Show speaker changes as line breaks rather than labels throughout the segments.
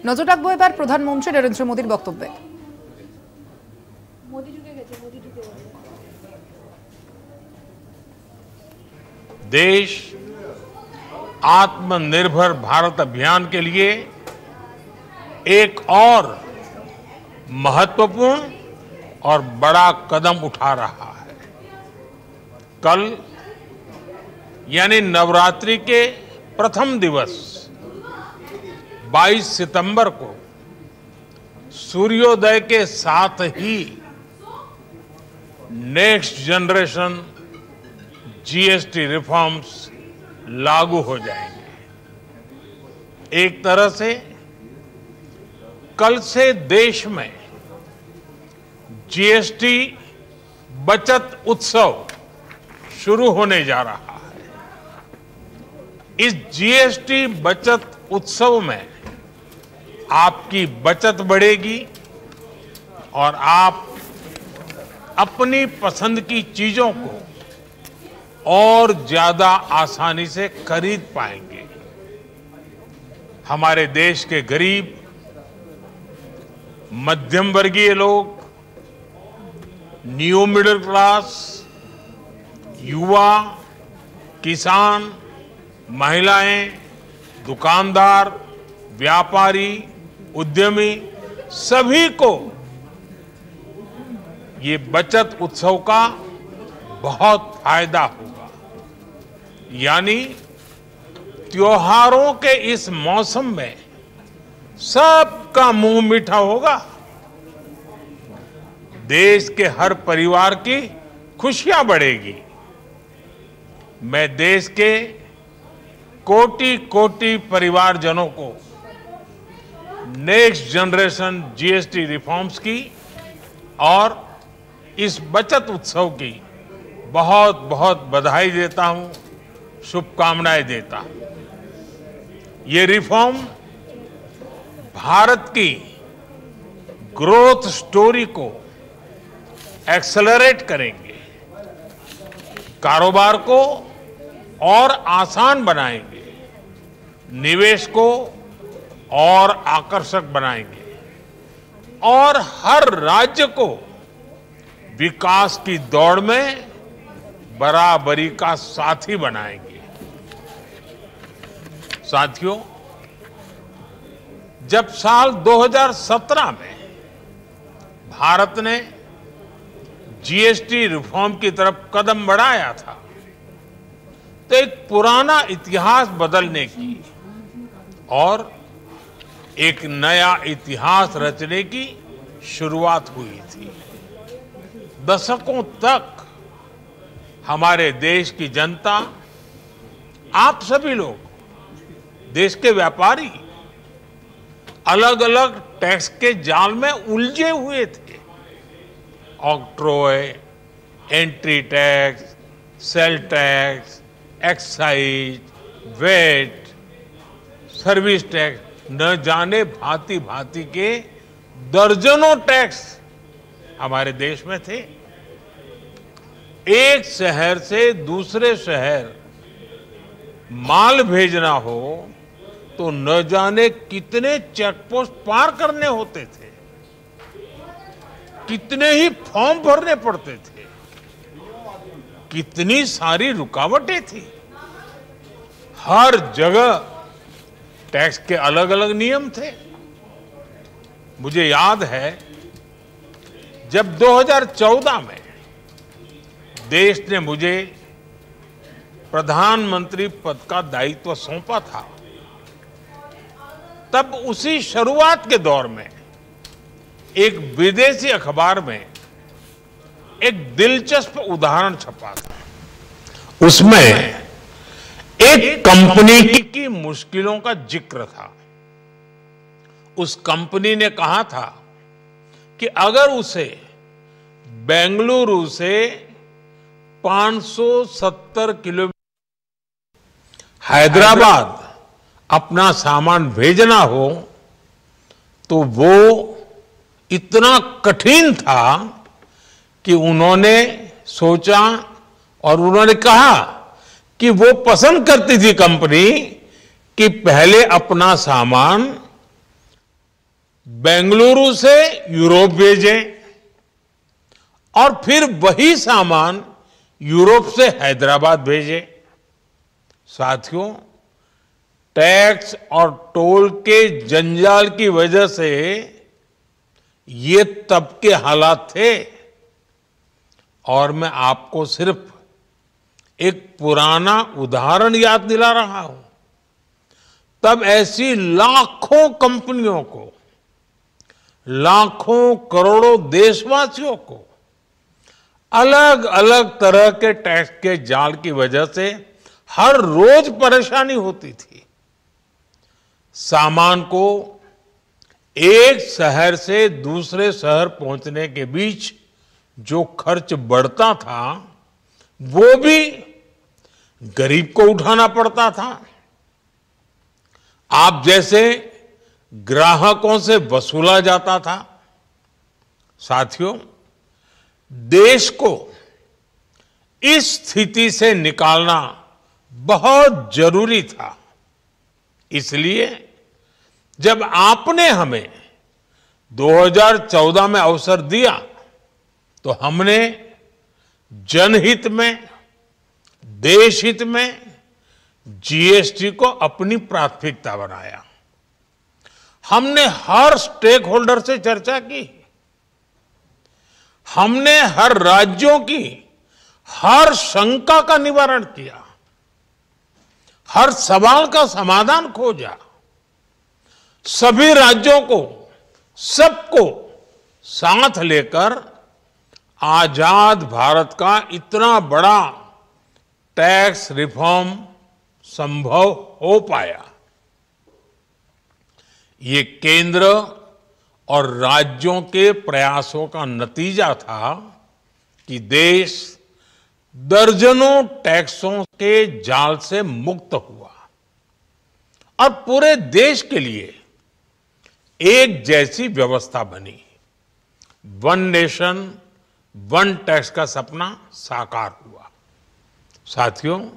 নজর রাখবো এবার প্রধানমন্ত্রী নরেন্দ্র মোদীর বক্তব্যে।
देश आत्मनिर्भर भारत अभियान के लिए एक और महत्वपूर्ण और बड़ा कदम उठा रहा है। कल यानी नवरात्रि के प्रथम दिवस 22 सितंबर को सूर्योदय के साथ ही नेक्स्ट जनरेशन जीएसटी रिफॉर्म्स लागू हो जाएंगे। एक तरह से कल से देश में जीएसटी बचत उत्सव शुरू होने जा रहा है। इस जीएसटी बचत उत्सव में आपकी बचत बढ़ेगी और आप अपनी पसंद की चीजों को और ज्यादा आसानी से खरीद पाएंगे। हमारे देश के गरीब, मध्यम वर्गीय लोग, न्यू मिडिल क्लास, युवा, किसान, महिलाएं, दुकानदार, व्यापारी, उद्यमी सभी को ये बचत उत्सव का बहुत फायदा होगा। यानी त्योहारों के इस मौसम में सबका मुंह मीठा होगा। देश के हर परिवार की खुशियां बढ़ेगी। मैं देश के कोटि कोटि परिवारजनों को नेक्स्ट जनरेशन जीएसटी रिफॉर्म्स की और इस बचत उत्सव की बहुत बहुत बधाई देता हूं, शुभकामनाएं देता हूं। ये रिफॉर्म भारत की ग्रोथ स्टोरी को एक्सेलरेट करेंगे, कारोबार को और आसान बनाएंगे, निवेश को और आकर्षक बनाएंगे और हर राज्य को विकास की दौड़ में बराबरी का साथी बनाएंगे। साथियों, जब साल 2017 में भारत ने जीएसटी रिफॉर्म की तरफ कदम बढ़ाया था तो एक पुराना इतिहास बदलने की और एक नया इतिहास रचने की शुरुआत हुई थी। दशकों तक हमारे देश की जनता, आप सभी लोग, देश के व्यापारी अलग अलग टैक्स के जाल में उलझे हुए थे। Octroi, entry tax, sale tax, excise, VAT, service tax, न जाने भांति भांति के दर्जनों टैक्स हमारे देश में थे। एक शहर से दूसरे शहर माल भेजना हो तो न जाने कितने चेकपोस्ट पार करने होते थे, कितने ही फॉर्म भरने पड़ते थे, कितनी सारी रुकावटें थी। हर जगह टैक्स के अलग अलग नियम थे। मुझे याद है जब 2014 में देश ने मुझे प्रधानमंत्री पद का दायित्व सौंपा था, तब उसी शुरुआत के दौर में एक विदेशी अखबार में एक दिलचस्प उदाहरण छपा था। उसमें एक कंपनी की मुश्किलों का जिक्र था। उस कंपनी ने कहा था कि अगर उसे बेंगलुरु से 570 किलोमीटर हैदराबाद अपना सामान भेजना हो तो वो इतना कठिन था कि उन्होंने सोचा और उन्होंने कहा कि वो पसंद करती थी कंपनी कि पहले अपना सामान बेंगलुरु से यूरोप भेजें और फिर वही सामान यूरोप से हैदराबाद भेजें। साथियों, टैक्स और टोल के जंजाल की वजह से ये तब के हालात थे। और मैं आपको सिर्फ एक पुराना उदाहरण याद दिला रहा हूं। तब ऐसी लाखों कंपनियों को, लाखों करोड़ों देशवासियों को अलग अलग तरह के टैक्स के जाल की वजह से हर रोज परेशानी होती थी। सामान को एक शहर से दूसरे शहर पहुंचने के बीच जो खर्च बढ़ता था वो भी गरीब को उठाना पड़ता था। आप जैसे ग्राहकों से वसूला जाता था। साथियों, देश को इस स्थिति से निकालना बहुत जरूरी था। इसलिए जब आपने हमें 2014 में अवसर दिया तो हमने जनहित में, देश हित में जीएसटी को अपनी प्राथमिकता बनाया। हमने हर स्टेक होल्डर से चर्चा की। हमने हर राज्यों की हर शंका का निवारण किया, हर सवाल का समाधान खोजा। सभी राज्यों को, सबको साथ लेकर आजाद भारत का इतना बड़ा टैक्स रिफॉर्म संभव हो पाया। ये केंद्र और राज्यों के प्रयासों का नतीजा था कि देश दर्जनों टैक्सों के जाल से मुक्त हुआ और पूरे देश के लिए एक जैसी व्यवस्था बनी। वन नेशन वन टैक्स का सपना साकार हुआ। साथियों,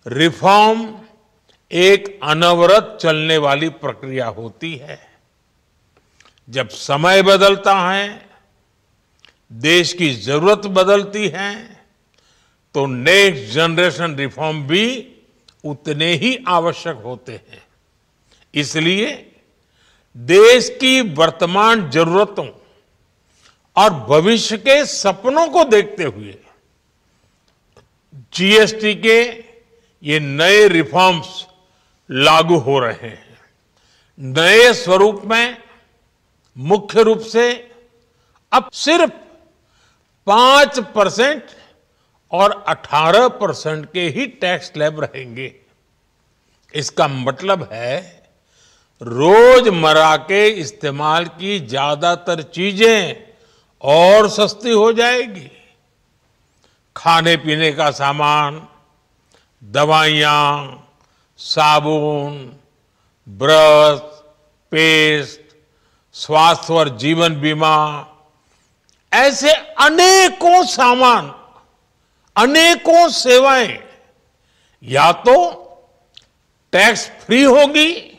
रिफॉर्म एक अनवरत चलने वाली प्रक्रिया होती है। जब समय बदलता है, देश की जरूरत बदलती है, तो नेक्स्ट जनरेशन रिफॉर्म भी उतने ही आवश्यक होते हैं। इसलिए देश की वर्तमान जरूरतों और भविष्य के सपनों को देखते हुए जीएसटी के ये नए रिफॉर्म्स लागू हो रहे हैं। नए स्वरूप में मुख्य रूप से अब सिर्फ 5% और 18% के ही टैक्स स्लैब रहेंगे। इसका मतलब है रोजमर्रा के इस्तेमाल की ज्यादातर चीजें और सस्ती हो जाएगी। खाने पीने का सामान, दवाइयां, साबुन, ब्रश, पेस्ट, स्वास्थ्य और जीवन बीमा, ऐसे अनेकों सामान, अनेकों सेवाएं या तो टैक्स फ्री होगी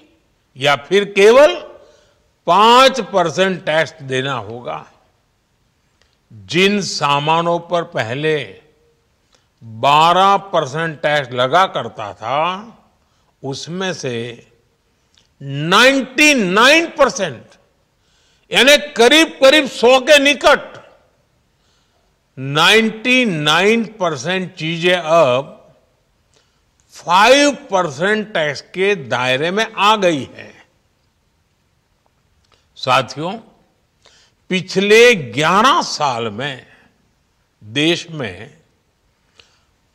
या फिर केवल 5% टैक्स देना होगा। जिन सामानों पर पहले 12% टैक्स लगा करता था, उसमें से 99% यानी करीब करीब 100 के निकट 99% चीजें अब 5% टैक्स के दायरे में आ गई है। साथियों, पिछले 11 साल में देश में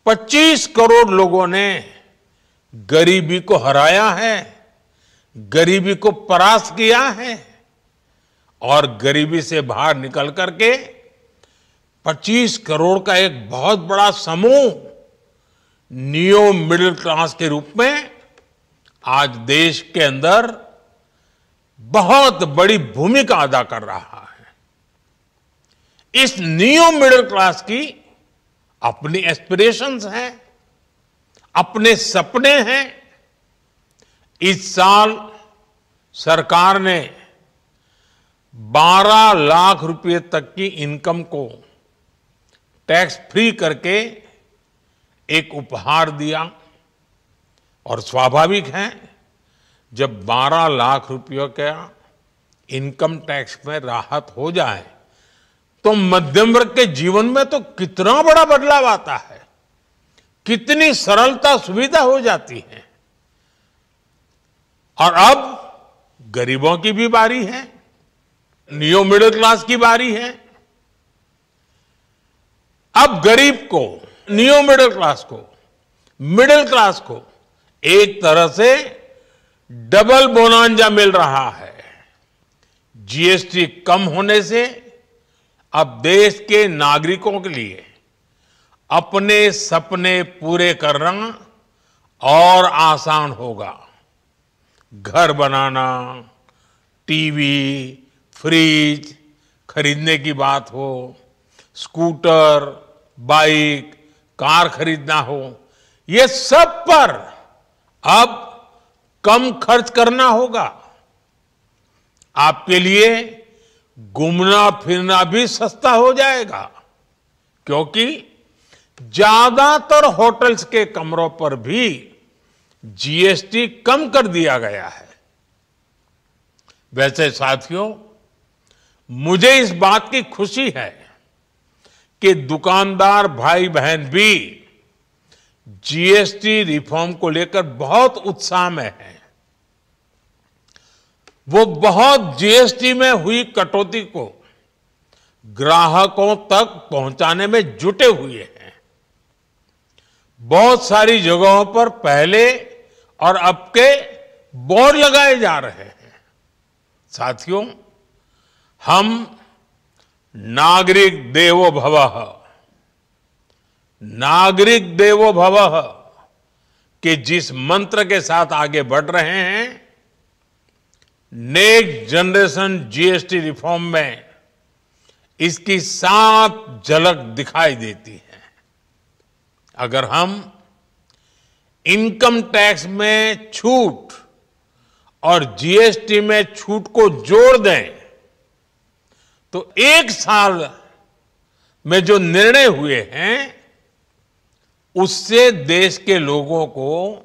25 करोड़ लोगों ने गरीबी को हराया है, गरीबी को परास्त किया है और गरीबी से बाहर निकल करके 25 करोड़ का एक बहुत बड़ा समूह नियो मिडिल क्लास के रूप में आज देश के अंदर बहुत बड़ी भूमिका अदा कर रहा है। इस नियो मिडिल क्लास की अपनी एस्पिरेशंस हैं, अपने सपने हैं। इस साल सरकार ने 12 लाख रुपए तक की इनकम को टैक्स फ्री करके एक उपहार दिया। और स्वाभाविक है, जब 12 लाख रुपयों का इनकम टैक्स में राहत हो जाए तो मध्यम वर्ग के जीवन में तो कितना बड़ा बदलाव आता है, कितनी सरलता सुविधा हो जाती है। और अब गरीबों की भी बारी है, नियो मिडिल क्लास की बारी है। अब गरीब को, नियो मिडिल क्लास को एक तरह से डबल बोनांजा मिल रहा है। जीएसटी कम होने से अब देश के नागरिकों के लिए अपने सपने पूरे करना और आसान होगा। घर बनाना, टीवी, फ्रिज खरीदने की बात हो, स्कूटर, बाइक, कार खरीदना हो, ये सब पर अब कम खर्च करना होगा। आपके लिए घूमना फिरना भी सस्ता हो जाएगा, क्योंकि ज्यादातर होटल्स के कमरों पर भी जीएसटी कम कर दिया गया है। वैसे साथियों, मुझे इस बात की खुशी है कि दुकानदार भाई बहन भी जीएसटी रिफॉर्म को लेकर बहुत उत्साह में हैं। वो बहुत जीएसटी में हुई कटौती को ग्राहकों तक पहुंचाने में जुटे हुए हैं। बहुत सारी जगहों पर पहले और अब के बोर्ड लगाए जा रहे हैं। साथियों, हम नागरिक देवो भवः के जिस मंत्र के साथ आगे बढ़ रहे हैं, नेक्स्ट जनरेशन जीएसटी रिफॉर्म में इसकी साफ झलक दिखाई देती है। अगर हम इनकम टैक्स में छूट और जीएसटी में छूट को जोड़ दें तो एक साल में जो निर्णय हुए हैं उससे देश के लोगों को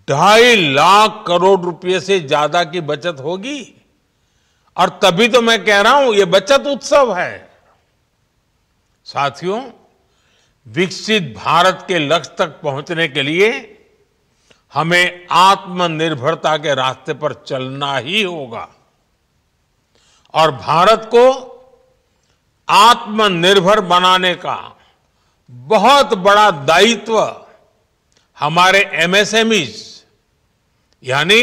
2.5 लाख करोड़ रुपए से ज्यादा की बचत होगी। और तभी तो मैं कह रहा हूं, ये बचत उत्सव है। साथियों, विकसित भारत के लक्ष्य तक पहुंचने के लिए हमें आत्मनिर्भरता के रास्ते पर चलना ही होगा। और भारत को आत्मनिर्भर बनाने का बहुत बड़ा दायित्व हमारे एमएसएमईज यानी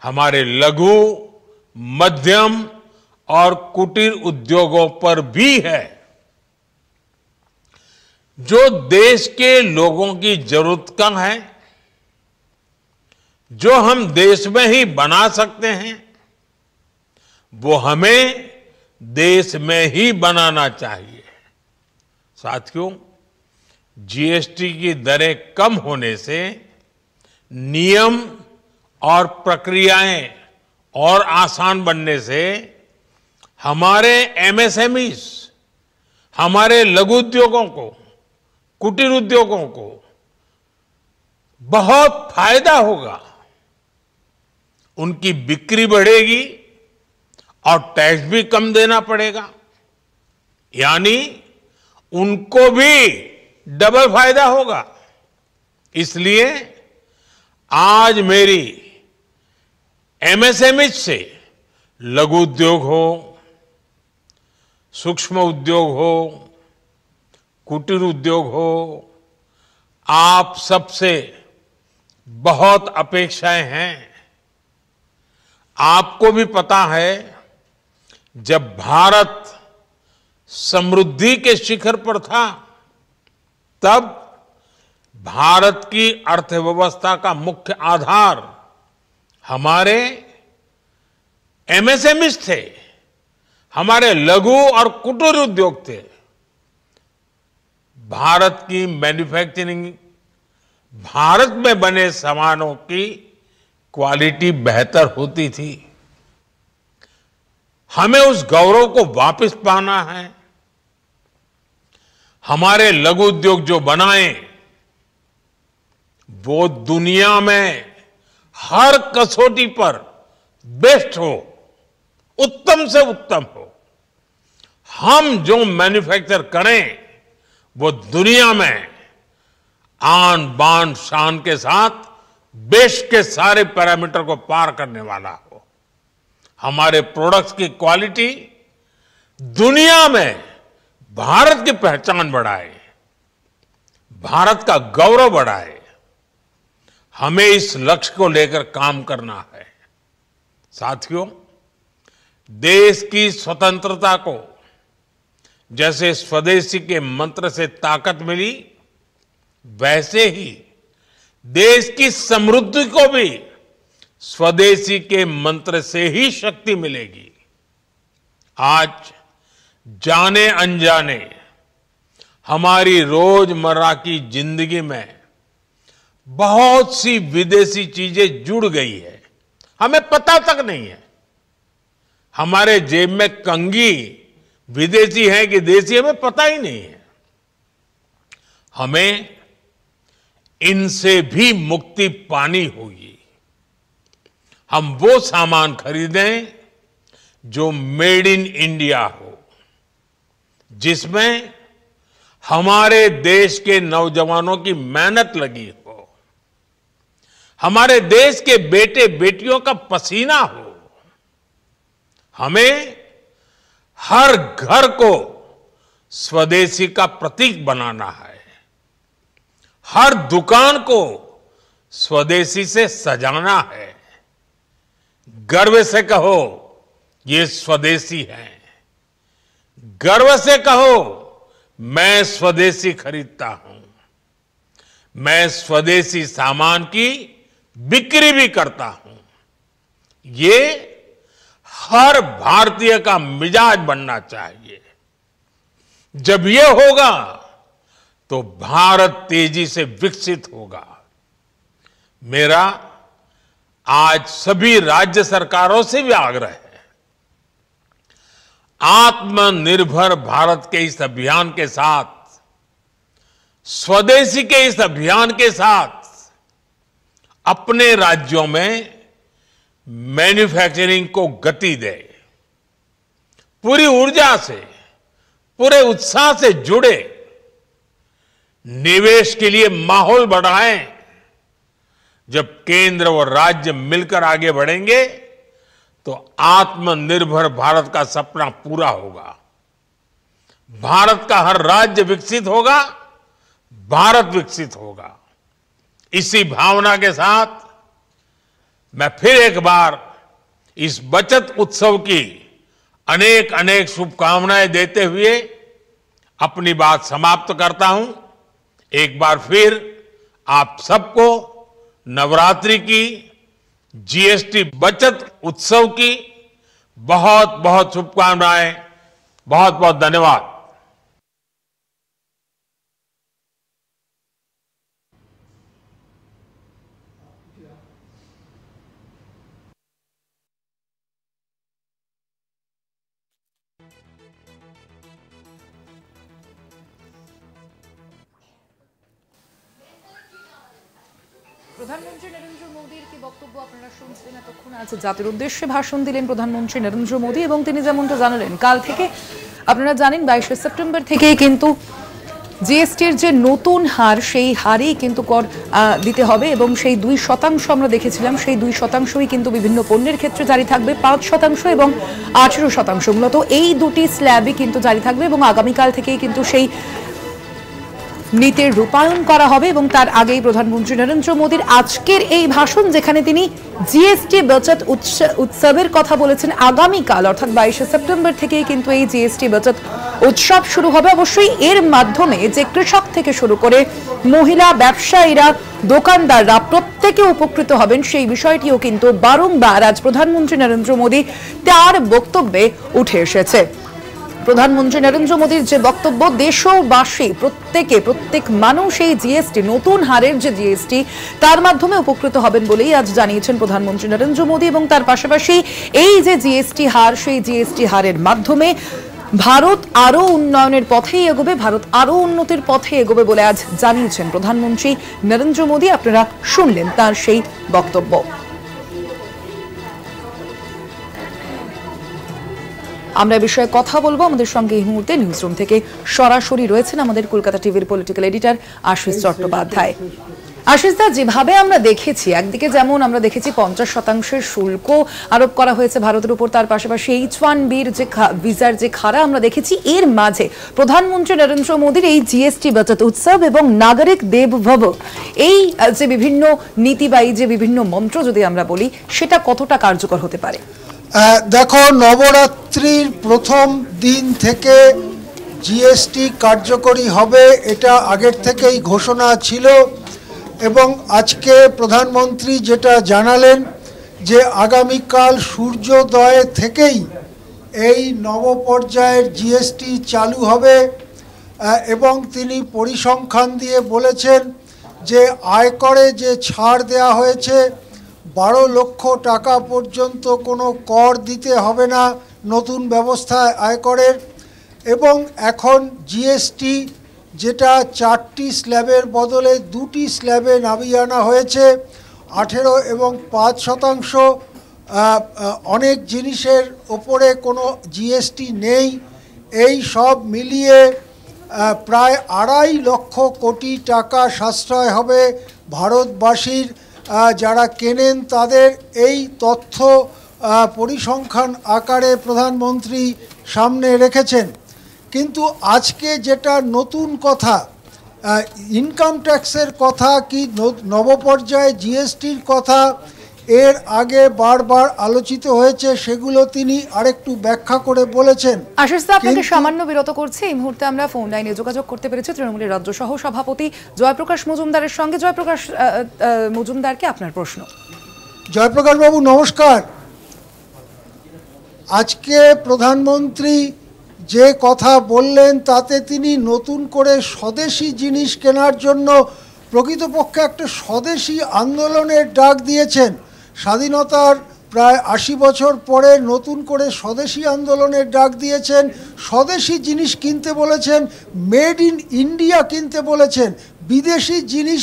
हमारे लघु, मध्यम और कुटीर उद्योगों पर भी है, जो देश के लोगों की जरूरत का है, जो हम देश में ही बना सकते हैं, वो हमें देश में ही बनाना चाहिए। साथियों, जीएसटी की दरें कम होने से नियम और प्रक्रियाएं और आसान बनने से हमारे एमएसएमईज, हमारे लघु उद्योगों को, कुटीर उद्योगों को बहुत फायदा होगा। उनकी बिक्री बढ़ेगी और टैक्स भी कम देना पड़ेगा, यानी उनको भी डबल फायदा होगा। इसलिए आज मेरी एमएसएमई से लघु उद्योग हो, सूक्ष्म उद्योग हो, कुटीर उद्योग हो, आप सबसे बहुत अपेक्षाएं हैं। आपको भी पता है, जब भारत समृद्धि के शिखर पर था, तब भारत की अर्थव्यवस्था का मुख्य आधार हमारे एमएसएमईज थे, हमारे लघु और कुटीर उद्योग थे। भारत की मैन्युफैक्चरिंग, भारत में बने सामानों की क्वालिटी बेहतर होती थी। हमें उस गौरव को वापस पाना है। हमारे लघु उद्योग जो बनाए वो दुनिया में हर कसौटी पर बेस्ट हो, उत्तम से उत्तम हो। हम जो मैन्युफैक्चर करें वो दुनिया में आन बान शान के साथ देश के सारे पैरामीटर को पार करने वाला हो। हमारे प्रोडक्ट्स की क्वालिटी दुनिया में भारत की पहचान बढ़ाए, भारत का गौरव बढ़ाए। हमें इस लक्ष्य को लेकर काम करना है। साथियों, देश की स्वतंत्रता को जैसे स्वदेशी के मंत्र से ताकत मिली, वैसे ही देश की समृद्धि को भी स्वदेशी के मंत्र से ही शक्ति मिलेगी। आज जाने अनजाने हमारी रोजमर्रा की जिंदगी में बहुत सी विदेशी चीजें जुड़ गई है, हमें पता तक नहीं है। हमारे जेब में कंघी विदेशी है कि देसी, हमें पता ही नहीं है। हमें इनसे भी मुक्ति पानी होगी। हम वो सामान खरीदें जो मेड इन इंडिया हो, जिसमें हमारे देश के नौजवानों की मेहनत लगी हो, हमारे देश के बेटे बेटियों का पसीना हो। हमें हर घर को स्वदेशी का प्रतीक बनाना है, हर दुकान को स्वदेशी से सजाना है। गर्व से कहो ये स्वदेशी है, गर्व से कहो मैं स्वदेशी खरीदता हूं, मैं स्वदेशी सामान की बिक्री भी करता हूं। ये हर भारतीय का मिजाज बनना चाहिए। जब ये होगा तो भारत तेजी से विकसित होगा। मेरा आज सभी राज्य सरकारों से भी आग्रह है, आत्मनिर्भर भारत के इस अभियान के साथ, स्वदेशी के इस अभियान के साथ अपने राज्यों में मैन्युफैक्चरिंग को गति दे, पूरी ऊर्जा से, पूरे उत्साह से जुड़े, निवेश के लिए माहौल बढ़ाएं। जब केंद्र और राज्य मिलकर आगे बढ़ेंगे तो आत्मनिर्भर भारत का सपना पूरा होगा। भारत का हर राज्य विकसित होगा, भारत विकसित होगा। इसी भावना के साथ मैं फिर एक बार इस बचत उत्सव की अनेक अनेक शुभकामनाएं देते हुए अपनी बात समाप्त करता हूं। एक बार फिर आप सबको नवरात्रि की, जीएसटी बचत उत्सव की बहुत बहुत शुभकामनाएं। बहुत बहुत धन्यवाद।
প্রধানমন্ত্রী নরেন্দ্র মোদীর কি বক্তব্য আপনারা শুনছেন। এতক্ষণ আজ জাতির উদ্দেশ্যে ভাষণ দিলেন প্রধানমন্ত্রী নরেন্দ্র মোদী এবং তিনি যেমনটা জানালেন, কাল থেকে আপনারা জানেন 22শে সেপ্টেম্বর থেকেই কিন্তু জিএসটির যে নতুন হার, সেই হারেই কিন্তু কর দিতে হবে এবং সেই 2% আমরা দেখেছিলাম, সেই 2%ই কিন্তু বিভিন্ন পণ্যের ক্ষেত্রে জারি থাকবে। 5% এবং 18% মূলত এই দুটি স্ল্যাবই কিন্তু জারি থাকবে এবং আগামীকাল থেকেই কিন্তু সেই নীতির রূপায়ণ করা হবে। এবং তার আগেই প্রধানমন্ত্রী নরেন্দ্র মোদীর আজকের এই ভাষণ, যেখানে তিনি জিএসটি বাচত উৎসবের কথা বলেছেন, আগামীকাল অর্থাৎ 22শে সেপ্টেম্বর থেকেই কিন্তু এই জিএসটি বাচত উৎসব শুরু হবে। অবশ্যই এর মাধ্যমে যে কৃষক থেকে শুরু করে মহিলা ব্যবসায়ীরা, দোকানদাররা প্রত্যেকে উপকৃত হবেন, সেই বিষয়টিও কিন্তু বারংবার আজ প্রধানমন্ত্রী নরেন্দ্র মোদী তার বক্তব্যে উঠে এসেছে। প্রধানমন্ত্রী নরেন্দ্র মোদীর যে বক্তব্য, দেশবাসী প্রত্যেক মানুষ এই জিএসটি, নতুন হারের যে জিএসটি, তার মাধ্যমে উপকৃত হবেন বলেই আজ জানিয়েছেন প্রধানমন্ত্রী নরেন্দ্র মোদী। এবং তার পাশাপাশি এই যে জিএসটি হার, সেই জিএসটি হারের মাধ্যমে ভারত আরো উন্নয়নের পথেই এগোবে, ভারত আরো উন্নতির পথে এগোবে বলে আজ জানিয়েছেন প্রধানমন্ত্রী নরেন্দ্র মোদী। আপনারা শুনলেন তার সেই বক্তব্য। আমরা এই বিষয়ে কথা বলবো। আমাদের সঙ্গে এই মুহূর্তে নিউজরুম থেকে সরাসরি রয়েছেন আমাদের কলকাতা টিভির পলিটিক্যাল এডিটর আশিস চট্টোপাধ্যায়। আশিসদা, যেভাবে আমরা দেখেছি, একদিকে যেমন আমরা দেখেছি 50% শুল্ক আরোপ করা হয়েছে ভারতের উপর, তার পাশাপাশি H1B যে ভিসার যে খাড়া আমরা দেখেছি, এর মাঝে প্রধানমন্ত্রী নরেন্দ্র মোদীর এই জিএসটি বাচত উৎসব এবং নাগরিক দেব ভব, এই যে বিভিন্ন নীতি বা এই যে বিভিন্ন মন্ত্র যদি আমরা বলি, সেটা কতটা কার্যকর হতে পারে?
দেখো, নবরাত্রির প্রথম দিন থেকে জিএসটি কার্যকরী হবে, এটা আগের থেকেই ঘোষণা ছিল। এবং আজকে প্রধানমন্ত্রী যেটা জানালেন যে আগামীকাল সূর্যোদয় থেকেই এই নবপর্যায়ের জিএসটি চালু হবে। এবং তিনি পরিসংখ্যান দিয়ে বলেছেন যে আয়করে যে ছাড় দেওয়া হয়েছে, 12 লক্ষ টাকা পর্যন্ত কোনো কর দিতে হবে না নতুন ব্যবস্থায় আয়করের। এবং এখন জিএসটি যেটা 4টি স্ল্যাবের বদলে 2টি স্ল্যাবে নামিয়ে আনা হয়েছে, 18 এবং 5%। অনেক জিনিসের ওপরে কোনো জিএসটি নেই। এই সব মিলিয়ে প্রায় 2.5 লক্ষ কোটি টাকা সাশ্রয় হবে ভারতবাসীর। যারা কেনেন তাদের এই তথ্য পরিসংখ্যান আকারে প্রধানমন্ত্রী সামনে রেখেছেন। কিন্তু আজকে যেটা নতুন কথা, ইনকাম ট্যাক্সের কথা কি নবপর্যায়ে জিএসটির কথা এর আগে বারবার আলোচিত হয়েছে, সেগুলো তিনি আরেকটু ব্যাখ্যা করে বলেছেন।
আশিসদা, আপনাকে সামান্য বিরত করছি। এই মুহূর্তে আমরা ফোন লাইনে যোগাযোগ করতে পেরেছি তৃণমূলের রাজ্য সহ সভাপতি জয়প্রকাশ মজুমদারের সঙ্গে। জয়প্রকাশ মজুমদারকে আপনার প্রশ্ন।
জয়প্রকাশ বাবু, নমস্কার। আজকে প্রধানমন্ত্রী যে কথা বললেন তাতে তিনি নতুন করে স্বদেশি জিনিস কেনার জন্য প্রকৃতপক্ষে একটা স্বদেশি আন্দোলনের ডাক দিয়েছেন। স্বাধীনতার প্রায় 80 বছর পরে নতুন করে স্বদেশি আন্দোলনের ডাক দিয়েছেন। স্বদেশি জিনিস কিনতে বলেছেন, মেড ইন ইন্ডিয়া কিনতে বলেছেন। বিদেশি জিনিস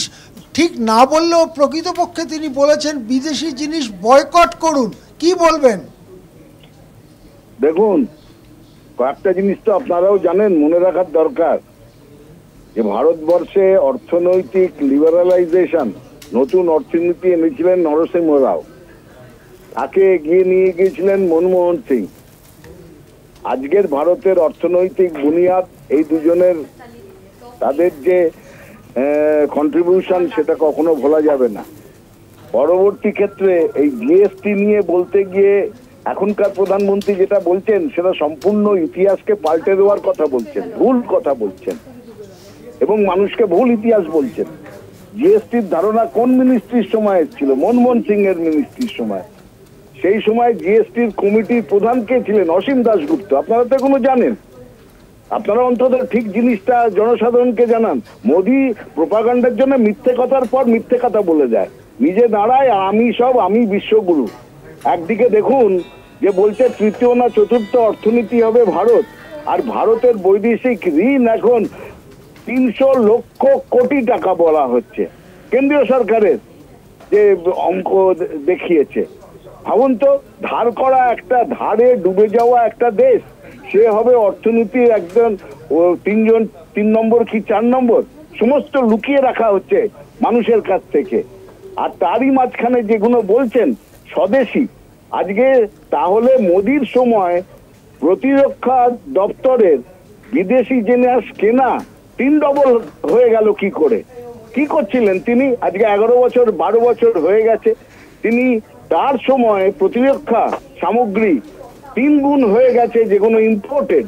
ঠিক না বললেও প্রকৃতপক্ষে তিনি বলেছেন বিদেশি জিনিস বয়কট করুন। কি বলবেন?
দেখুন, কয়েকটা জিনিস তো আপনারাও জানেন, মনে রাখার দরকার যে ভারতবর্ষে অর্থনৈতিক লিবারালাইজেশন, নতুন অর্থনীতি এনেছিলেন নরসিংহ রাও, তাকে এগিয়ে নিয়ে গিয়েছিলেন মনমোহন সিং। আজকের ভারতের অর্থনৈতিক বুনিয়াদ এই দুজনের, তাদের যে কন্ট্রিবিউশন, সেটা কখনো ভোলা যাবে না। পরবর্তী ক্ষেত্রে এই জিএসটি নিয়ে বলতে গিয়ে এখনকার প্রধানমন্ত্রী যেটা বলছেন সেটা সম্পূর্ণ ইতিহাসকে পাল্টে দেওয়ার কথা বলছেন, ভুল কথা বলছেন এবং মানুষকে ভুল ইতিহাস বলছেন। জিএসটির ধারণা কোন মিনিস্ট্রির সময় ছিল? মনমোহন সিং এর মিনিস্ট্রির সময়। সেই সময় জিএসটির কমিটির প্রধান কে ছিলেন? অসীম দাশগুপ্ত। আপনারা তো এখনো জানেন। আপনারা অন্তত ঠিক জিনিসটা জনসাধারণকে জানান। মোদী প্রোপাগান্ডার জন্য মিথ্যে কথার পর মিথ্যে কথা বলে যায়, নিজে দাঁড়ায় আমি বিশ্বগুরু। একদিকে দেখুন যে বলছে তৃতীয় না চতুর্থ অর্থনীতি হবে ভারত, আর ভারতের বৈদেশিক ঋণ এখন 300 লক্ষ কোটি টাকা বলা হচ্ছে, কেন্দ্রীয় সরকারের যে অঙ্ক দেখিয়েছে। ভাবুন তো, ধার করা একটা, ধারে ডুবে যাওয়া একটা দেশ, সে হবে অর্থনীতির একজন 3 নম্বর কি 4 নম্বর। সমস্ত লুকিয়ে রাখা হচ্ছে মানুষের কাছ থেকে। আর তারই মাঝখানে যেগুলো বলছেন স্বদেশি, আজকে তাহলে মোদির সময় প্রতিরক্ষা দপ্তরের বিদেশি জিনিস কেনা 3 ডবল হয়ে গেল কি করে? কি করছিলেন তিনি? আজকে 11 বছর 12 বছর হয়ে গেছে। তিনি তার সময় প্রতিরক্ষা সামগ্রী 3 গুণ হয়ে গেছে যেগুলো ইম্পোর্টেড।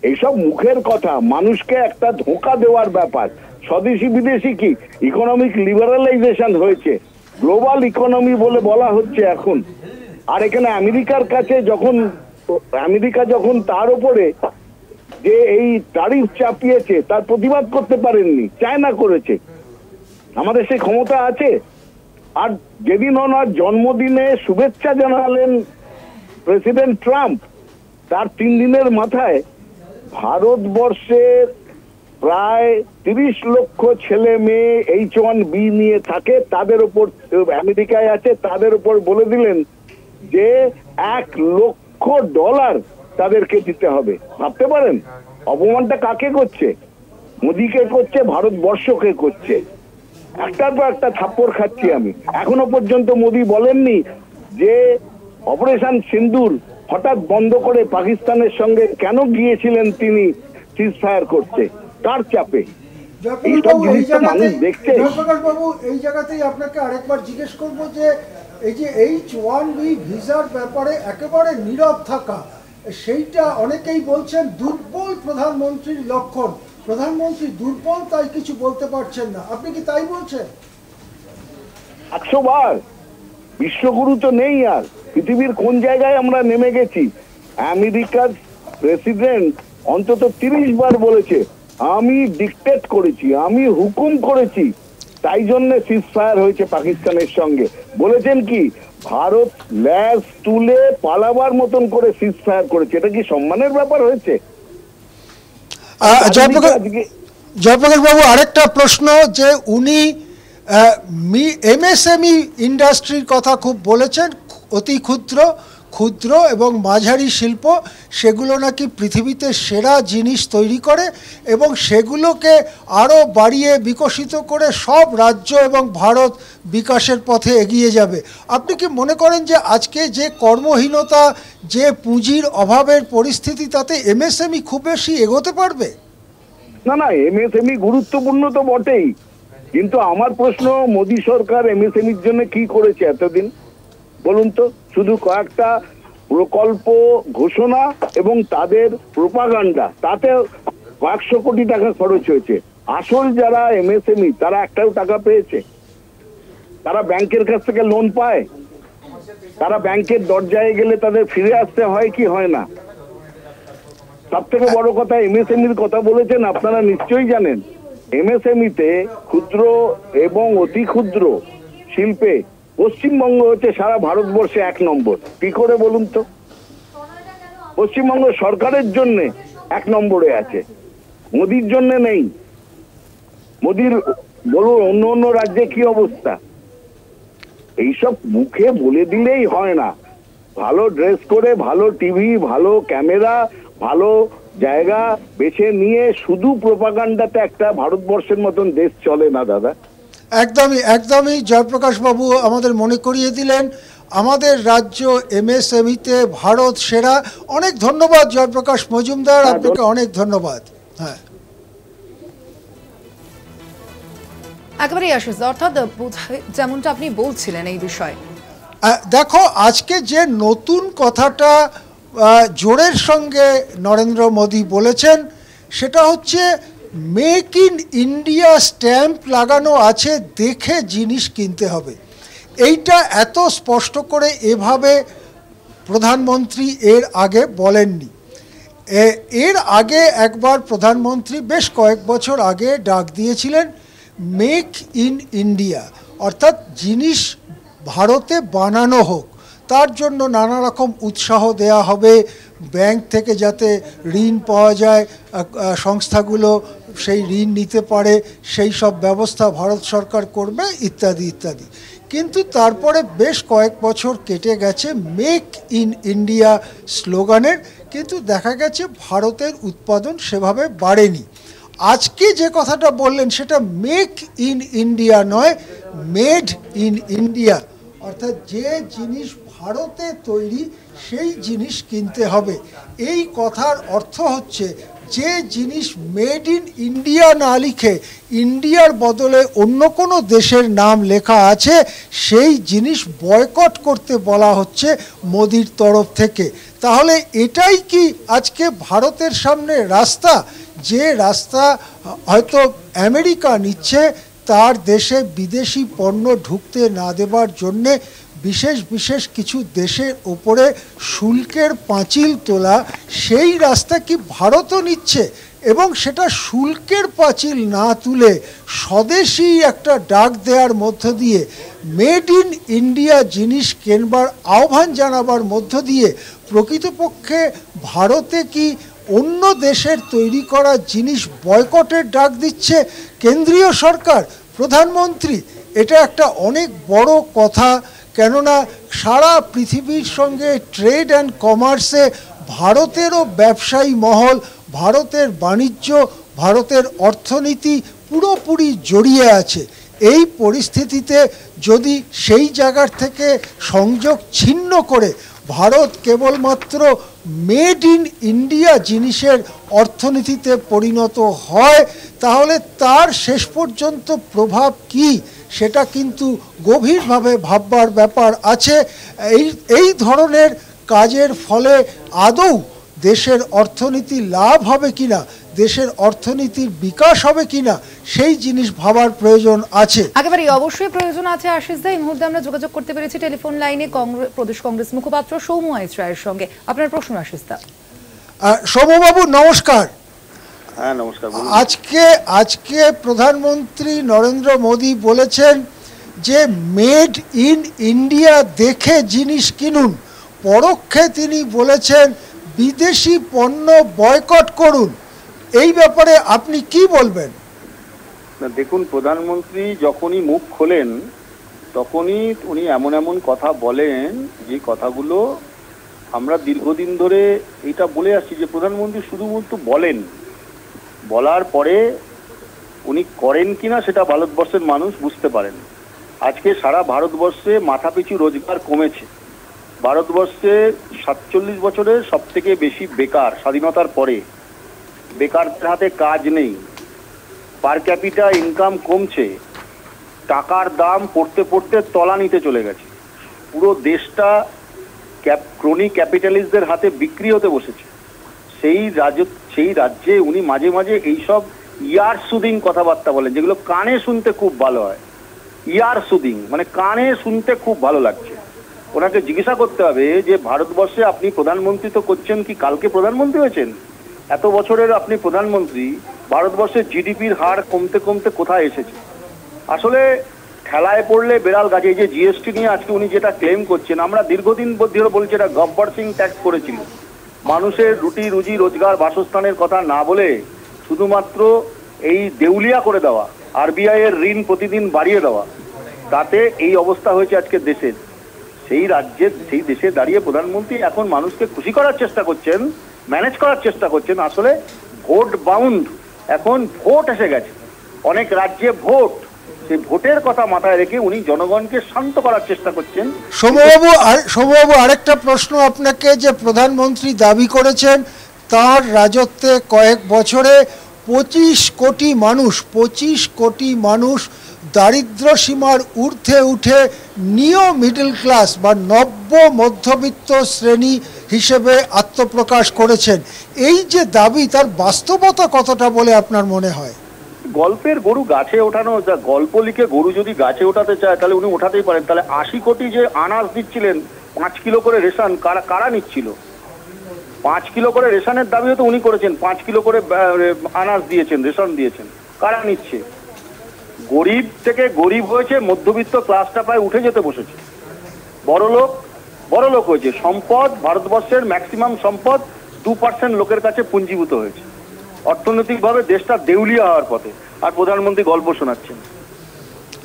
এইসব মুখের কথা, মানুষকে একটা ধোঁকা দেওয়ার ব্যাপার। স্বদেশি বিদেশি কি, ইকোনমিক লিবারালাইজেশন হয়েছে, গ্লোবাল ইকোনমি বলে বলা হচ্ছে এখন। আর এখানে আমেরিকার কাছে যখন আমেরিকা যখন তার উপরে যে এই তারিফ চাপিয়েছে তার প্রতিবাদ করতে পারেননি, চায়না করেছে। আমাদের সেই ক্ষমতা আছে? আর যেদিন ওনার জন্মদিনে শুভেচ্ছা জানালেন প্রেসিডেন্ট ট্রাম্প, তার 3 দিনের মাথায় ভারতবর্ষের প্রায় 30 লক্ষ ছেলে মেয়ে H1B নিয়ে থাকে, তাদের উপর আমেরিকায় আছে, তাদের উপর বলে দিলেন যে $1 লক্ষ তাদেরকে দিতে হবে। ভাবতে পারেন অপমানটা কাকে করছে? মোদিকে করছে, ভারতবর্ষকে করছে। একটার পর একটা থাপ্পড় খাচ্ছি আমি। এখনো পর্যন্ত মোদি বলেননি যে অপারেশন সিন্দুর হঠাৎ বন্ধ করে পাকিস্তানের সঙ্গে কেন গিয়েছিলেন তিনি সিজফায়ার করতে, কার চাপে? এইসব জিনিস তো মানুষ দেখছে।
জয়প্রকাশ বাবু, এই জায়গাতেই আপনাকে আরেকবার জিজ্ঞেস করবো যে এই যে H1B ভিসার ব্যাপারে একেবারে নীরব থাকা, সেইটা অনেকেই বলছেন দুর্বল প্রধানমন্ত্রীর লক্ষণ। প্রধানমন্ত্রী দুর্বল, তাই কিছু বলতে পারছেন না। আপনি কি তাই বলছেন?
100 বার বিশ্বগুরু তো নেই আর। পৃথিবীর কোন জায়গায় আমরা নেমে গেছি? আমেরিকার প্রেসিডেন্ট অন্তত 30 বার বলেছে আমি ডিকটেট করেছি, আমি হুকুম করেছি, তাই জন্য সিজফায়ার হয়েছে পাকিস্তানের সঙ্গে। বলেছেন কি ভারত ল্যাজ তুলে পালাবার মতন করে সিজফায়ার করেছে। এটা কি সম্মানের ব্যাপার হয়েছে?
জয়প্রকাশ বাবু, আরেকটা প্রশ্ন যে উনি MSME ইন্ডাস্ট্রির কথা খুব বলেছেন, অতি ক্ষুদ্র এবং মাঝারি শিল্প, সেগুলো নাকি পৃথিবীতে সেরা জিনিস তৈরি করে এবং সেগুলোকে আরও বাড়িয়ে বিকশিত করে সব রাজ্য এবং ভারত বিকাশের পথে এগিয়ে যাবে। আপনি কি মনে করেন যে আজকে যে কর্মহীনতা, যে পুঁজির অভাবের পরিস্থিতি, তাতে MSME খুব বেশি এগোতে পারবে?
না, MSME গুরুত্বপূর্ণ তো বটেই, কিন্তু আমার প্রশ্ন মোদী সরকার MSMEর জন্য কি করেছে এতদিন বলুন তো? শুধু কয়েকটা প্রকল্প ঘোষণা এবং তাদের প্রোপাগান্ডা, তাতে কয়েকশো কোটি টাকা খরচ হয়েছে। আসল যারা MSME তারা একটাও টাকা পেয়েছে? তারা ব্যাংকের কাছ থেকে লোন পায়? তারা ব্যাংকের দরজায় গেলে তাদের ফিরে আসতে হয় কি হয় না? সব থেকে বড় কথা MSMEর কথা বলেছেন, আপনারা নিশ্চয়ই জানেন MSMEতে ক্ষুদ্র এবং অতি ক্ষুদ্র শিল্পে পশ্চিমবঙ্গ হচ্ছে সারা ভারতবর্ষে 1 নম্বর। কি করে বলুন তো? পশ্চিমবঙ্গ সরকারের জন্য 1 নম্বরে আছে, মোদির জন্য নেই। মোদির বলুন অন্য রাজ্যে কি অবস্থা? এইসব মুখে বলে দিলেই হয় না। ভালো ড্রেস করে, ভালো টিভি, ভালো ক্যামেরা, ভালো জায়গা বেছে নিয়ে শুধু প্রোপাগান্ডাতে একটা ভারতবর্ষের মতন দেশ চলে না দাদা।
একদমই জয়প্রকাশ বাবু আমাদের মনে করিয়ে দিলেন আমাদের রাজ্য MSMEতে ভারত সেরা। অনেক ধন্যবাদ জয়প্রকাশ মজুমদার, আপনাকে অনেক ধন্যবাদ। হ্যাঁ,
একেবারেই আশিস, অর্থাৎ যেমনটা আপনি বলছিলেন এই বিষয়ে।
দেখো, আজকে যে নতুন কথাটা জোরের সঙ্গে নরেন্দ্র মোদী বলেছেন সেটা হচ্ছে মেক ইন ইন্ডিয়া স্ট্যাম্প লাগানো আছে, দেখে জিনিস কিনতে হবে। এইটা এত স্পষ্ট করে এভাবে প্রধানমন্ত্রী এর আগে বলেননি। এর আগে একবার প্রধানমন্ত্রী বেশ কয়েক বছর আগে ডাক দিয়েছিলেন মেক ইন ইন্ডিয়া, অর্থাৎ জিনিস ভারতে বানানো হোক, তার জন্য নানা রকম উৎসাহ দেয়া হবে, ব্যাংক থেকে যাতে ঋণ পাওয়া যায়, সংস্থাগুলো সেই ঋণ নিতে পারে, সেই সব ব্যবস্থা ভারত সরকার করবে ইত্যাদি ইত্যাদি। কিন্তু তারপরে বেশ কয়েক বছর কেটে গেছে মেক ইন ইন্ডিয়া স্লোগানের, কিন্তু দেখা গেছে ভারতের উৎপাদন সেভাবে বাড়েনি। আজকে যে কথাটা বললেন সেটা মেক ইন ইন্ডিয়া নয়, মেড ইন ইন্ডিয়া, অর্থাৎ যে জিনিস ভারতে তৈরি সেই জিনিস কিনতে হবে। এই কথার অর্থ হচ্ছে যে জিনিস মেড ইন ইন্ডিয়া না লিখে ইন্ডিয়ার বদলে অন্য কোনো দেশের নাম লেখা আছে সেই জিনিস বয়কট করতে বলা হচ্ছে মোদির তরফ থেকে। তাহলে এটাই কি আজকে ভারতের সামনে রাস্তা, যে রাস্তা হয়তো আমেরিকা নিচ্ছে তার দেশে বিদেশি পণ্য ঢুকতে না দেবার জন্যে বিশেষ বিশেষ কিছু দেশের ওপরে শুল্কের পাঁচিল তোলা, সেই রাস্তা কি ভারতও নিচ্ছে? এবং সেটা শুল্কের পাঁচিল না তুলে স্বদেশী একটা ডাক দেওয়ার মধ্য দিয়ে, মেড ইন ইন্ডিয়া জিনিস কেনবার আহ্বান জানাবার মধ্য দিয়ে প্রকৃতপক্ষে ভারতে কি অন্য দেশের তৈরি করা জিনিস বয়কটের ডাক দিচ্ছে কেন্দ্রীয় সরকার, প্রধানমন্ত্রী? এটা একটা অনেক বড় কথা, কেননা সারা পৃথিবীর সঙ্গে ট্রেড অ্যান্ড কমার্সে ভারতেরও ব্যবসায়ী মহল, ভারতের বাণিজ্য, ভারতের অর্থনীতি পুরোপুরি জড়িয়ে আছে। এই পরিস্থিতিতে যদি সেই জায়গার থেকে সংযোগ ছিন্ন করে ভারত কেবলমাত্র মেড ইন ইন্ডিয়া জিনিসের অর্থনীতিতে পরিণত হয়, তাহলে তার শেষ পর্যন্ত প্রভাব কি সেটা কিন্তু গভীরভাবে ভাববার ব্যাপার আছে। এই ধরনের কাজের ফলে আদৌ দেশের অর্থনীতি লাভ হবে কিনা, দেশের অর্থনীতির বিকাশ হবে কিনা, সেই জিনিস ভাবার প্রয়োজন আছে।
একেবারে অবশ্যই প্রয়োজন আছে। আশিস দা, এই মুহূর্তে আমরা যোগাযোগ করতে পেরেছি টেলিফোন লাইনে প্রদেশ কংগ্রেস মুখপাত্র সৌম্য আইচ রায়ের সঙ্গে। আপনার প্রশ্ন আশিস দা।
সৌম্যবাবু নমস্কার।
হ্যাঁ নমস্কার।
আজকে প্রধানমন্ত্রী নরেন্দ্র মোদী বলেছেন যে মেড ইন ইন্ডিয়া দেখে জিনিস কিনুন, পরোক্ষে তিনি বলেছেন বিদেশি পণ্য বয়কট করুন। এই ব্যাপারে আপনি কি বলবেন?
দেখুন, প্রধানমন্ত্রী যখনই মুখ খোলেন তখনই উনি এমন এমন কথা বলেন যে কথাগুলো আমরা দীর্ঘদিন ধরে এটা বলে আসছি যে প্রধানমন্ত্রী শুধুমাত্র বলেন, বলার পরে উনি করেন কিনা সেটা ভারতবর্ষের মানুষ বুঝতে পারেন। আজকে সারা ভারতবর্ষে মাথাপিছু রোজগার কমেছে। ভারতবর্ষে 47 বছরের সব থেকে বেশি বেকার, স্বাধীনতার পরে বেকারদের হাতে কাজ নেই, পার ক্যাপিটা ইনকাম কমছে, টাকার দাম পড়তে পড়তে তলানিতে চলে গেছে, পুরো দেশটা ক্রনি ক্যাপিটালিস্টদের হাতে বিক্রি হতে বসেছে। সেই রাজ্যে উনি মাঝে মাঝে এইসব ইয়ার সুদিং কথাবার্তা বলেন, যেগুলো কানে শুনতে খুব ভালো হয়। ইয়ার সুদিং মানে কানে শুনতে খুব ভালো লাগছে। ওনাকে জিজ্ঞাসা করতে হবে যে ভারতবর্ষে আপনি প্রধানমন্ত্রী তো করছেন, কি কালকে প্রধানমন্ত্রী হয়েছেন? এত বছরের আপনি প্রধানমন্ত্রী, ভারতবর্ষের জিডিপির হার কমতে কমতে কোথায় এসেছে? আসলে ঠেলায় পড়লে বেড়াল গাছে। এই যে জিএসটি নিয়ে আজকে উনি যেটা ক্লেম করছেন, আমরা দীর্ঘদিন ধরে বলছি এটা গব্বর সিং ট্যাক্স করেছিল। মানুষের রুটি রুজি রোজগার বাসস্থানের কথা না বলে শুধুমাত্র এই দেউলিয়া করে দেওয়া, আরবিআই এর ঋণ প্রতিদিন বাড়িয়ে দেওয়া, তাতে এই অবস্থা হয়েছে আজকের দেশের। সেই দেশে দাঁড়িয়ে প্রধানমন্ত্রী এখন মানুষকে খুশি করার চেষ্টা করছেন, ম্যানেজ করার চেষ্টা করছেন। আসলে ভোট বাউন্ড, এখন ভোট এসে গেছে, অনেক রাজ্যে ভোট, সেই ভোটের কথা মাথায় রেখে উনি জনগণকে শান্ত করার চেষ্টা করছেন।
সৌম্যবাবু আরেকটা প্রশ্ন আপনাকে, যে প্রধানমন্ত্রী দাবি করেছেন তার রাজত্বে কয়েক বছরে 25 কোটি মানুষ দারিদ্র সীমার ঊর্ধ্বে উঠে নিও মিডল ক্লাস বা নব্য মধ্যবিত্ত শ্রেণী হিসেবে আত্মপ্রকাশ করেছেন। এই যে দাবি, তার বাস্তবতা কতটা বলে আপনার মনে হয়?
গল্পের গরু গাছে ওঠানো, গল্প লিখে গরু যদি গাছে ওঠাতে চায় তাহলে উনি ওঠাতেই পারেন। তাহলে 80 কোটি যে আনাজ দিচ্ছিলেন, 5 কিলো করে রেশন, কারা নিচ্ছিল? 5 কিলো করে রেশনের দাবিও তো উনি করেছেন, 5 কিলো করে আনাজ দিয়েছেন, রেশন দিয়েছেন, কারা নিচ্ছে? গরিব থেকে গরিব হয়েছে, মধ্যবিত্ত ক্লাসটা প্রায় উঠে যেতে বসেছে, বড় লোক হয়েছে। সম্পদ, ভারতবর্ষের ম্যাক্সিমাম সম্পদ 2% লোকের কাছে পুঞ্জীভূত হয়েছে। অর্থনৈতিকভাবে দেশটা দেউলিয়া হওয়ার পথে, আর প্রধানমন্ত্রী গল্প শোনাচ্ছেন।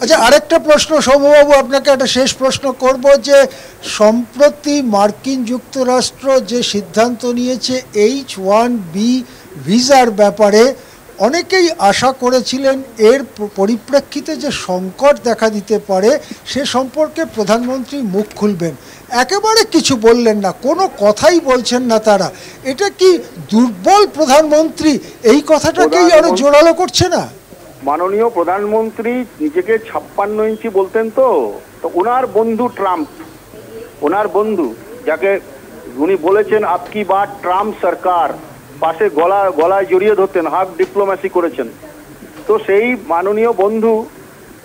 আচ্ছা, আরেকটা প্রশ্ন সৌম্যবাবু, আপনাকে একটা শেষ প্রশ্ন করব, যে সম্প্রতি মার্কিন যুক্তরাষ্ট্র যে সিদ্ধান্ত নিয়েছে H-1B ভিসার ব্যাপারে, অনেকেই আশা করেছিলেন এর পরিপ্রেক্ষিতে যে সংকট দেখা দিতে পারে সে সম্পর্কে প্রধানমন্ত্রী মুখ খুলবেন। একেবারে কিছু বললেন না, কোনো কথাই বলছেন না তারা। এটা কি দুর্বল প্রধানমন্ত্রী? এই কথাটাকেই আরো জোরালো করছে না?
মাননীয় প্রধানমন্ত্রী নিজেকে 56 ইঞ্চি বলতেন, তো ওনার বন্ধু ট্রাম্প, ওনার বন্ধু যাকে উনি বলেছেন আপকি বাত ট্রাম্প সরকার, পাশে গলায় জড়িয়ে ধরতেন, হাফ ডিপ্লোম্যাসি করেছেন। তো সেই মাননীয় বন্ধু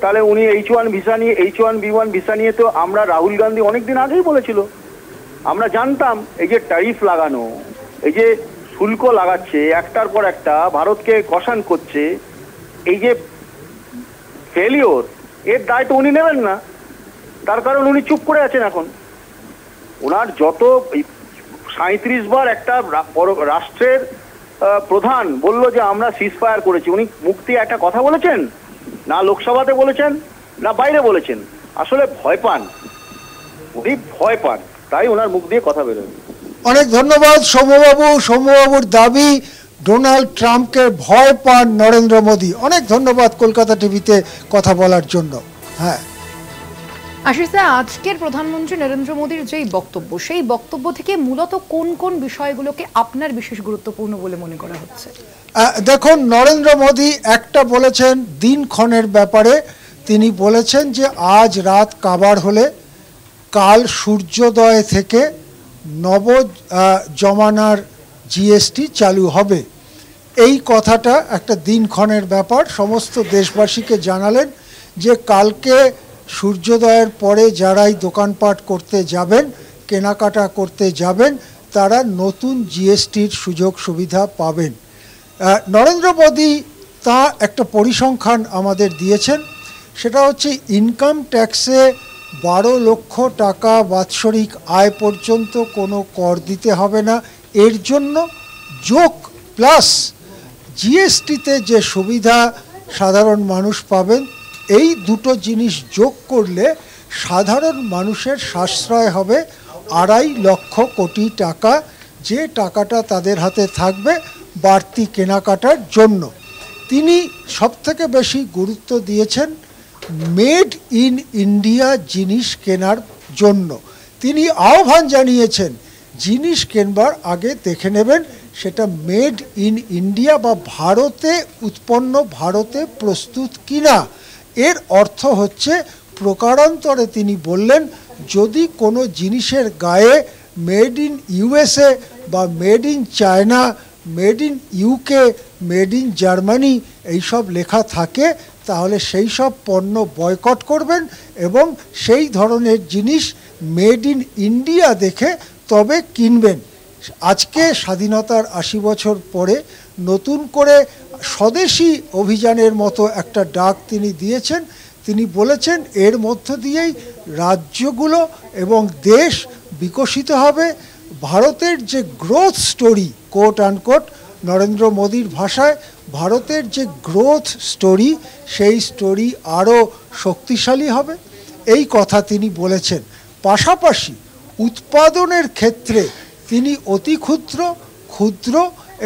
তাহলে উনি H1B1 ভিসা নিয়ে তো আমরা রাহুল গান্ধী অনেকদিন আগেই বলেছিল, আমরা জানতাম এই যে ট্যারিফ লাগানো, এই যে শুল্ক লাগাচ্ছে একটার পর একটা, ভারতকে কষান করছে, এই যে ফেলিওর, এর দায় তো উনি নেবেন না। তার কারণ উনি চুপ করে আছেন এখন। ওনার যত 37 বার একটা রাষ্ট্রের প্রধান বলল যে আমরা সিজফায়ার করেছি, উনি মুখ দিয়ে একটা কথা বলেছেন? না লোকসভাতে বলেছেন, না বাইরে বলেছেন। আসলে ভয় পান, উনি ভয় পান, তাই ওনার মুখ দিয়ে কথা বেরোয়।
অনেক ধন্যবাদ সৌম্যবাবু। সৌম্যবাবুর দাবি ডোনাল্ড ট্রাম্পকে ভয় পান নরেন্দ্র মোদী। অনেক ধন্যবাদ কলকাতা টিভিতে কথা বলার জন্য। হ্যাঁ
আশিস দা, আজকের প্রধানমন্ত্রী নরেন্দ্র মোদীর যেই বক্তব্য, সেই বক্তব্য থেকে মূলত কোন কোন বিষয়গুলোকে আপনার বিশেষ গুরুত্বপূর্ণ বলে মনে করা হচ্ছে?
দেখুন, নরেন্দ্র মোদী একটা বলেছেন দিনক্ষণের ব্যাপারে। তিনি বলেছেন যে আজ রাত কাবার হলে কাল সূর্যোদয় থেকে নব জমানার জিএসটি চালু হবে। এই কথাটা একটা দিনক্ষণের ব্যাপার। সমস্ত দেশবাসীকে জানালেন যে কালকে সূর্যোদয়ের পরে যারাই দোকানপাট করতে যাবেন, কেনাকাটা করতে যাবেন, তারা নতুন জিএসটির সুযোগ সুবিধা পাবেন। নরেন্দ্র মোদী তা একটা পরিসংখ্যান আমাদের দিয়েছেন। সেটা হচ্ছে ইনকাম ট্যাক্সে 12 লক্ষ টাকা বাৎসরিক আয় পর্যন্ত কোনো কর দিতে হবে না। এর জন্য যোগ প্লাস জিএসটিতে যে সুবিধা সাধারণ মানুষ পাবেন, এই দুটো জিনিস যোগ করলে সাধারণ মানুষের সাশ্রয় হবে 2.5 লক্ষ কোটি টাকা, যে টাকাটা তাদের হাতে থাকবে বাড়তি কেনাকাটার জন্য। তিনি সবথেকে বেশি গুরুত্ব দিয়েছেন মেড ইন ইন্ডিয়া জিনিস কেনার জন্য। তিনি আহ্বান জানিয়েছেন জিনিস কেনবার আগে দেখে নেবেন সেটা মেড ইন ইন্ডিয়া বা ভারতে উৎপন্ন, ভারতে প্রস্তুত কিনা। এর অর্থ হচ্ছে প্রকারান্তরে তিনি বললেন যদি কোনো জিনিসের গায়ে মেড ইন ইউএসএ বা made in China, made in UK, made in Germany এইসব লেখা থাকে, তাহলে সেই সব পণ্য বয়কট করবেন এবং সেই ধরনের জিনিস মেড ইন ইন্ডিয়া দেখে তবে কিনবেন। আজকে স্বাধীনতার 80 বছর পরে নতুন করে স্বদেশী অভিযানের মতো একটা ডাক তিনি দিয়েছেন। তিনি বলেছেন এর মধ্য দিয়েই রাজ্যগুলো এবং দেশ বিকশিত হবে। ভারতের যে growth story, coat unquote Narendra মোদীর ভাষায়, ভারতের যে গ্রোথ স্টোরি, সেই স্টোরি আরও শক্তিশালী হবে, এই কথা তিনি বলেছেন। পাশাপাশি উৎপাদনের ক্ষেত্রে তিনি অতি ক্ষুদ্র, ক্ষুদ্র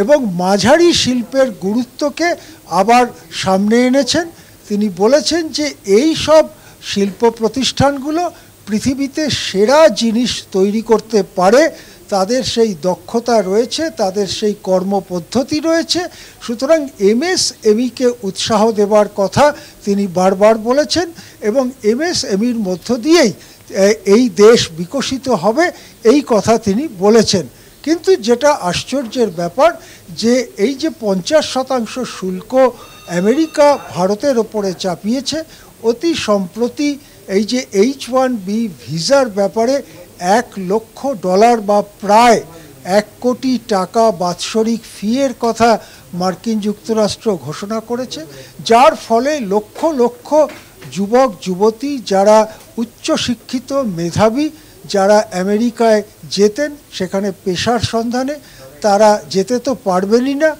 এবং মাঝারি শিল্পের গুরুত্বকে আবার সামনে এনেছেন। তিনি বলেছেন যে এই সব শিল্প প্রতিষ্ঠানগুলো পৃথিবীতে সেরা জিনিস তৈরি করতে পারে, তাদের সেই দক্ষতা রয়েছে, তাদের সেই কর্মপদ্ধতি রয়েছে। সুতরাং এমএসএমইকে উৎসাহ দেওয়ার কথা তিনি বারবার বলেছেন এবং এমএসএমইর মধ্য দিয়েই এই দেশ বিকশিত হবে, এই কথা তিনি বলেছেন। কিন্তু যেটা আশ্চর্যের ব্যাপার যে এই যে 50% শুল্ক আমেরিকা ভারতের ওপরে চাপিয়েছে, অতি সম্প্রতি এই যে H1B ভিসার ব্যাপারে $1 লক্ষ বা প্রায় 1 কোটি টাকা বাৎসরিক ফিয়ের কথা মার্কিন যুক্তরাষ্ট্র ঘোষণা করেছে, যার ফলে লক্ষ লক্ষ যুবক যুবতী যারা উচ্চশিক্ষিত মেধাবী, যারা আমেরিকায় যেতেন সেখানে পেশার সন্ধানে, তারা যেতে তো পারবেনই না,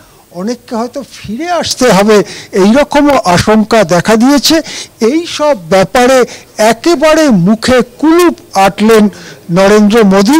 অনেককে হয়তো ফিরে আসতে হবে, এইরকমও আশঙ্কা দেখা দিয়েছে। এই সব ব্যাপারে একেবারে মুখে কুলুপ আটলেন নরেন্দ্র মোদী।